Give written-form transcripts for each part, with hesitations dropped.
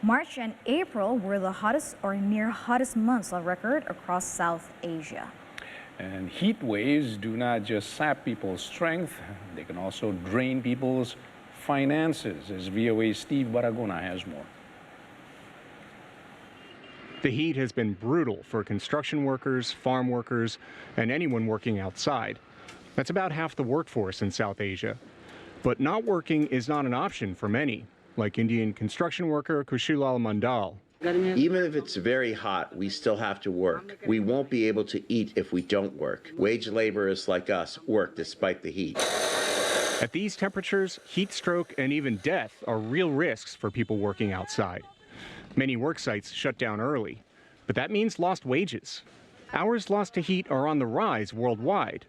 March and April were the hottest or near hottest months on record across South Asia. And heat waves do not just sap people's strength, they can also drain people's finances, as VOA's Steve Baragona has more. The heat has been brutal for construction workers, farm workers, and anyone working outside. That's about half the workforce in South Asia. But not working is not an option for many, like Indian construction worker Kushilal Mandal. Even if it's very hot, we still have to work. We won't be able to eat if we don't work. Wage laborers like us work despite the heat. At these temperatures, heat stroke and even death are real risks for people working outside. Many work sites shut down early, but that means lost wages. Hours lost to heat are on the rise worldwide.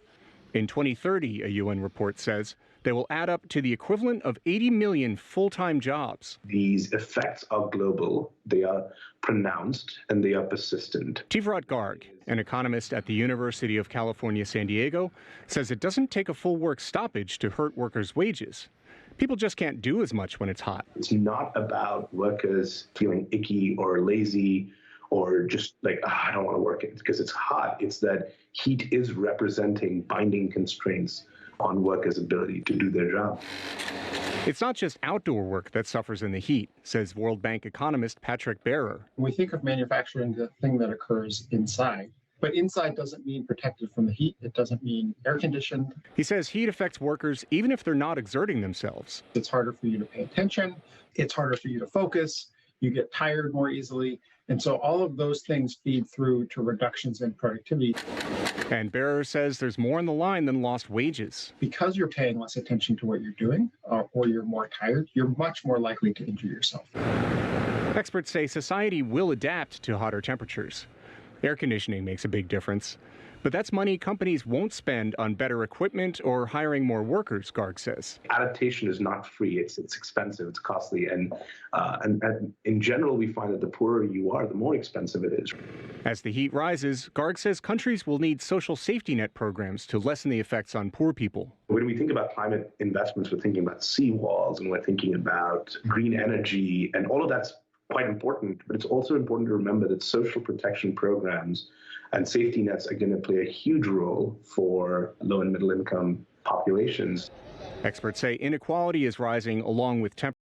In 2030, a UN report says, they will add up to the equivalent of 80 million full-time jobs. These effects are global, they are pronounced, and they are persistent. Tivrat Garg, an economist at the University of California, San Diego, says it doesn't take a full work stoppage to hurt workers' wages. People just can't do as much when it's hot. It's not about workers feeling icky or lazy or just like, I don't want to work because it's hot. It's that heat is representing binding constraints on workers' ability to do their job. It's not just outdoor work that suffers in the heat, says World Bank economist Patrick Bearer. We think of manufacturing the thing that occurs inside. But inside doesn't mean protected from the heat. It doesn't mean air conditioned. He says heat affects workers even if they're not exerting themselves. It's harder for you to pay attention. It's harder for you to focus. You get tired more easily. And so all of those things feed through to reductions in productivity. And Bearer says there's more on the line than lost wages. Because you're paying less attention to what you're doing, or you're more tired, you're much more likely to injure yourself. Experts say society will adapt to hotter temperatures. Air conditioning makes a big difference. But that's money companies won't spend on better equipment or hiring more workers, Garg says. Adaptation is not free. It's expensive. It's costly. And in general, we find that the poorer you are, the more expensive it is. As the heat rises, Garg says countries will need social safety net programs to lessen the effects on poor people. When we think about climate investments, we're thinking about seawalls and we're thinking about green energy, and all of that's quite important. But it's also important to remember that social protection programs and safety nets are going to play a huge role for low and middle income populations. Experts say inequality is rising along with temperature.